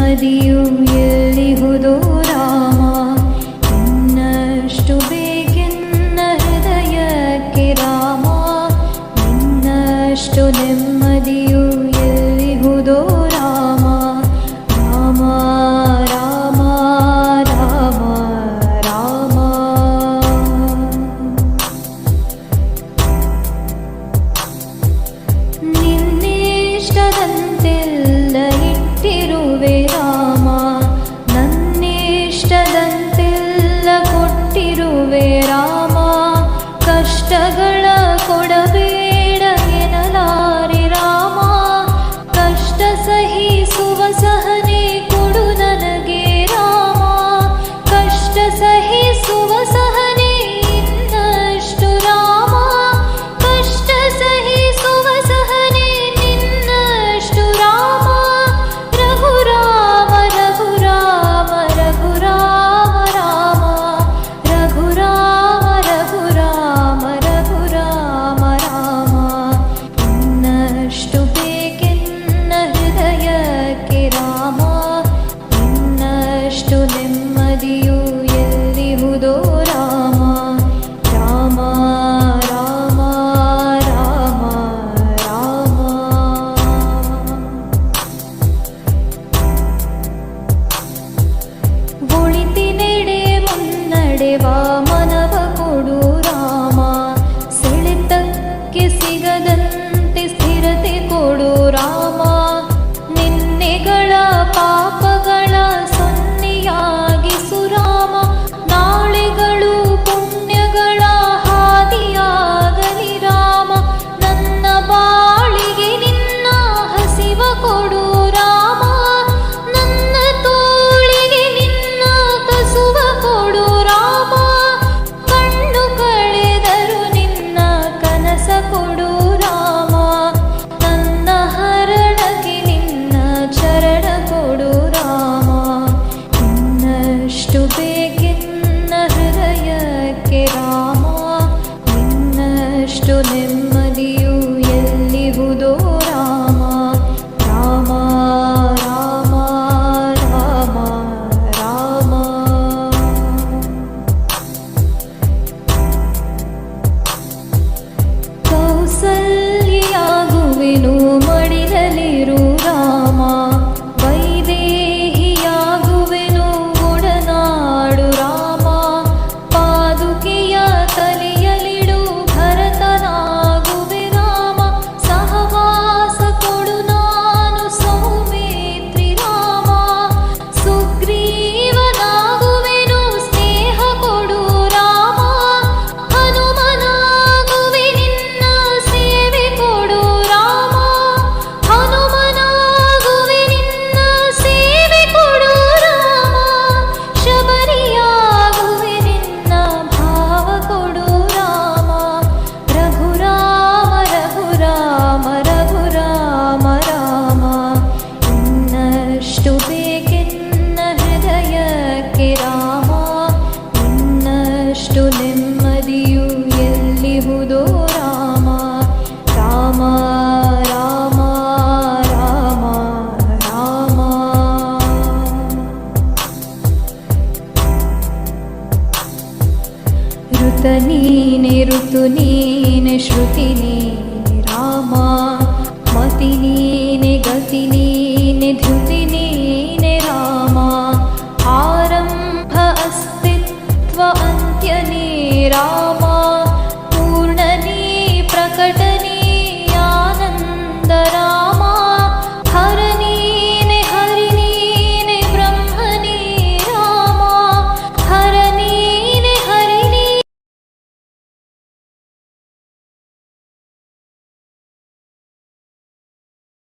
ನೆಮ್ಮದಿಯು ಎಲ್ಲಿಹುದೋ ರಾಮ. ಇನ್ನಷ್ಟು ಬೇಕೆನ್ನ ಹೃದಯಕ್ಕೆ ರಾಮ, ಇನ್ನಷ್ಟು ನೆಮ್ಮದಿಯು ಎಲ್ಲಿಹುದೋ ರಾಮ. ರಾಮ ರಾಮ ರಾಮ ರಾಮ. ನಿನ್ನಿಷ್ಟದಂತೆಲ್ಲ ಇಟ್ಟಿರುವೆ ರಾಮ, ನನ್ನಿಷ್ಟದಂತೆಲ್ಲ ಕೊಟ್ಟಿರುವೆ ರಾಮ. ಕಷ್ಟಗಳ ಕೊಡಬೇಡ ಎನ್ನಲಾರೆ ರಾಮ, ಕಷ್ಟ ಸಹಿಸುವ ಸಹನೆ ಕೊಡು ನನಗೆ ರಾಮ. ಕಷ್ಟ ಸಹಿಸುವ ಸಹನೆ ಇನ್ನಷ್ಟು ರಾಮ, ಕಷ್ಟ ಸಹಿಸುವ ಸಹನೆ ನಿನ್ನಷ್ಟು ರಾಮ. ರಘು ರಾಮ ರಘು ರಾಮ ರಘು ರಾಮ ರಾಮ, ರಘು ರಾಮ ರಘು ರಾಮ ರಘು ರಾಮ ರಾಮ. ಇನ್ನಷ್ಟು ಬೇಕೆನ್ನ ಹೃದಯಕ್ಕೆ ರಾಮ, ಇನ್ನಷ್ಟು ನೆಮ್ಮದಿಯು ಎಲ್ಲಿಹುದೋ ರಾಮ. ರಾಮ ರಾಮ ರಾಮ ರಾಮ. ಒಳಿತಿನೆಡೆ ಮುನ್ನಡೆವ ಮನವ ಕೊಡು ರಾಮ, ಸೆಳೆತಕ್ಕೆ ಸಿಗದಂತೆ ಸ್ಥಿರತೆ ಕೊಡು ರಾಮ. ನಿನ್ನೆಗಳ ಪಾಪಗಳ ಸೊನ್ನೆಯಾಗಿಸು ರಾಮ, ನಾಳೆಗಳು ಪುಣ್ಯಗಳ ಹಾದಿಯಾಗಲಿ ರಾಮ. ನನ್ನ ಬಾಳಿಗೆ ನಿನ್ನ ಹಸಿವ ಕೊಡು ರಾಮ, ನನ್ನ ತೋಳಿಗೆ ನಿನ್ನ ಕಸುವ ಕೊಡು ರಾಮ. ಕಣ್ಣು ಕಳೆದರು ನಿನ್ನ ಕನಸ ಕೊಡು ರಾಮ, ನನ್ನ ಹರಣಕ್ಕೆ ನಿನ್ನ ಚರಣ ಕೊಡು ರಾಮ. ಇನ್ನಷ್ಟು ಬೇಕೆನ್ನ ಹೃದಯಕ್ಕೆ ರಾಮ, ಇನ್ನಷ್ಟು ನೆಮ್ಮದಿಯು ಎಲ್ಲಿಹುದೋ ರಾಮ. ರಾಮ ರಾಮ ರಾಮ ರಾಮ. ಕೌಸಲ್ಯಾಗುವೆನು ಮಡಿಲಲಿರು ರಾಮ, ವೈದೇಹಿಯಾಗುವೆನು ಒಡನಾಡು ರಾಮ. ಪಾದುಕೆಯ ತಲೆಯಲಿಡು ಭರತನಾಗುವೆ ರಾಮ, ಸಹವಾಸ ಕೊಡು ನಾನು ಸೌಮಿತ್ರಿ ರಾಮ. ಸುಗ್ರೀವನಾಗುವೆನು ಸ್ನೇಹ ಕೊಡು ರಾಮ, ಹನುಮನಾಗುವೆ ನಿನ್ನ ಸೇವೆ ಕೊಡು ರಾಮ. ಹನುಮನಾಗುವೆ ನಿನ್ನ ಸೇವೆ ಕೊಡು ರಾಮ, ಶಬರಿಯಾಗುವೆ ನಿನ್ನ ಭಾವ ಕೊಡು ರಾಮ. ರಘು ರಾಮ ರಘು ರಾಮ ರಘು ರಾಮ ರಾಮ. ಇನ್ನಷ್ಟು ಬೇಕೆನ್ನ ಹೃದಯಕ್ಕೆ ರಾಮ, ಇನ್ನಷ್ಟು ನೆಮ್ಮದಿಯು ಎಲ್ಲಿಹುದೋ ರಾಮ. ರಾಮ ರಾಮ ರಾಮ ರಾಮ. ಋತ ನೀನೆ ಋತು ನೀನೆ ಶ್ರುತಿ ನೀನೆ ರಾಮ, ಮತಿ ನೀನೆ ಗತಿ ನೀನೆ ಧೃತಿ ನೀನೆ ರಾಮ. ಆರಂಭ ಅಸ್ತಿತ್ವ ಅಂತ್ಯ ನೀ ರಾಮ,